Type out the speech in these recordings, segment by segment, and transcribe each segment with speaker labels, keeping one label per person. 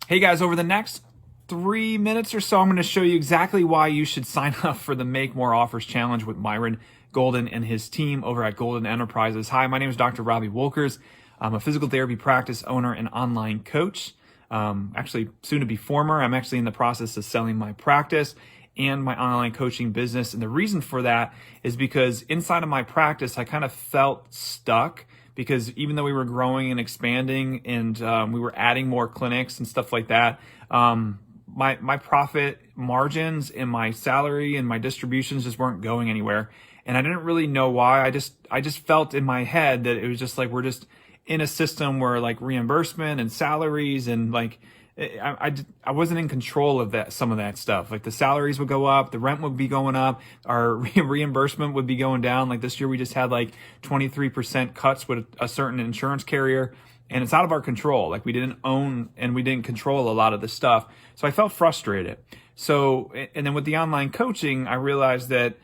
Speaker 1: Hey guys, over the next 3 minutes or so, I'm going to show you exactly why you should sign up for the Make More Offers Challenge with Myron Golden and his team over at Golden Enterprises. Hi, my name is Dr. Robbie Woelkers. I'm a physical therapy practice owner and online coach. Actually, soon to be former. I'm actually in the process of selling my practice and my online coaching business. And the reason for that is because inside of my practice, I kind of felt stuck because even though we were growing and expanding and we were adding more clinics and stuff like that, my profit margins and my salary and my distributions just weren't going anywhere. And I didn't really know why. I just felt in my head that it was just like we're just in a system where like reimbursement and salaries and like I wasn't in control of that, some of that stuff. Like the salaries would go up, the rent would be going up, our reimbursement would be going down. Like this year we just had like 23% cuts with a certain insurance carrier, and it's out of our control. Like we didn't own and we didn't control a lot of the stuff. So I felt frustrated. So, and then with the online coaching, I realized that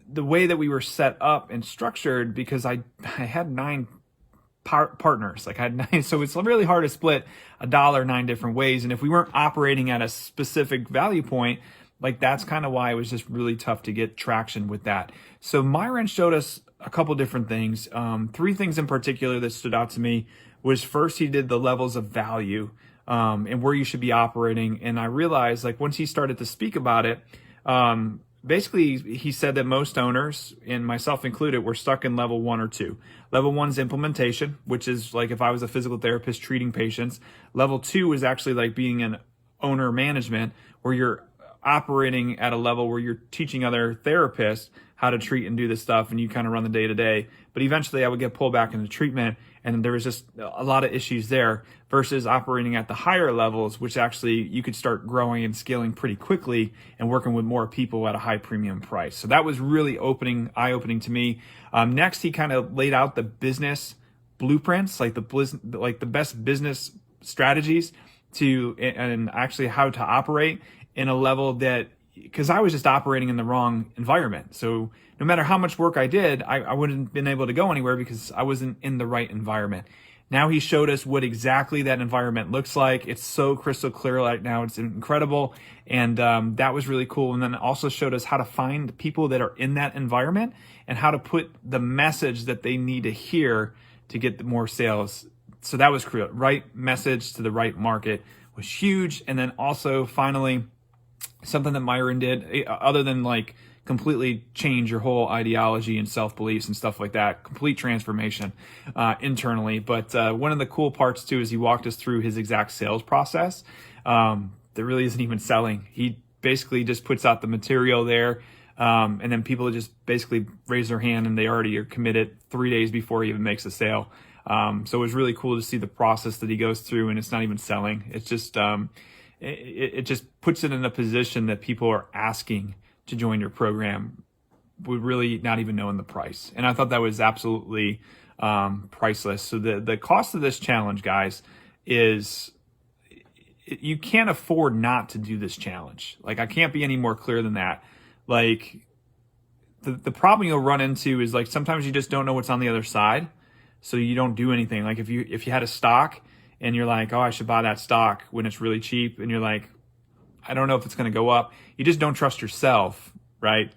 Speaker 1: the way that we were set up and structured, because I had 9 partners, like I had 9, so it's really hard to split $1 9 different ways. And if we weren't operating at a specific value point, like that's kind of why it was just really tough to get traction with that. So Myron showed us a couple different things. 3 things in particular that stood out to me was, first, he did the levels of value and where you should be operating. And I realized, like, once he started to speak about it, basically, he said that most owners, and myself included, were stuck in level 1 or 2. Level 1 is implementation, which is like if I was a physical therapist treating patients. Level 2 is actually like being an owner management, where you're operating at a level where you're teaching other therapists how to treat and do this stuff, and you kind of run the day to day. But eventually I would get pulled back into treatment, and there was just a lot of issues there, versus operating at the higher levels, which actually you could start growing and scaling pretty quickly and working with more people at a high premium price. So that was really eye-opening to me. Next, he kind of laid out the business blueprints, like the best business strategies and actually how to operate in a level that, because I was just operating in the wrong environment. So no matter how much work I did, I wouldn't have been able to go anywhere because I wasn't in the right environment. Now he showed us what exactly that environment looks like. It's so crystal clear right now. It's incredible. And that was really cool. And then also showed us how to find people that are in that environment and how to put the message that they need to hear to get more sales. So that was cool. Right message to the right market was huge. And then also, finally, something that Myron did, other than like completely change your whole ideology and self-beliefs and stuff like that, complete transformation internally. But one of the cool parts too is he walked us through his exact sales process. That really isn't even selling. He basically just puts out the material there, and then people just basically raise their hand and they already are committed 3 days before he even makes a sale. So it was really cool to see the process that he goes through, and it's not even selling. It's just it just puts it in a position that people are asking to join your program with really not even knowing the price. And I thought that was absolutely priceless. So the cost of this challenge, guys, is you can't afford not to do this challenge. Like, I can't be any more clear than that. Like, the problem you'll run into is, like, sometimes you just don't know what's on the other side, so you don't do anything. Like if you had a stock and you're like, oh, I should buy that stock when it's really cheap, and you're like, I don't know if it's going to go up. You just don't trust yourself, right?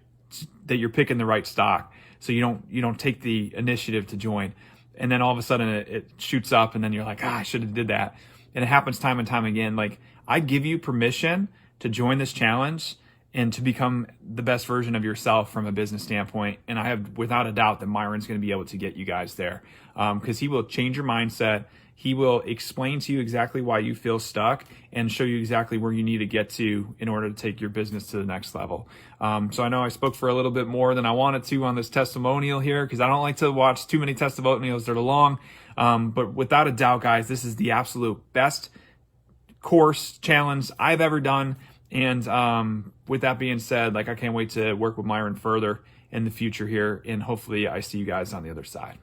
Speaker 1: That you're picking the right stock. So you don't take the initiative to join. And then all of a sudden it shoots up, and then you're like, I should have did that. And it happens time and time again. Like, I give you permission to join this challenge and to become the best version of yourself from a business standpoint. And I have without a doubt that Myron's going to be able to get you guys there, because he will change your mindset. He will explain to you exactly why you feel stuck and show you exactly where you need to get to in order to take your business to the next level. So I know I spoke for a little bit more than I wanted to on this testimonial here, because I don't like to watch too many testimonials that are long. But without a doubt, guys, this is the absolute best course challenge I've ever done. And with that being said, like, I can't wait to work with Myron further in the future here. And hopefully I see you guys on the other side.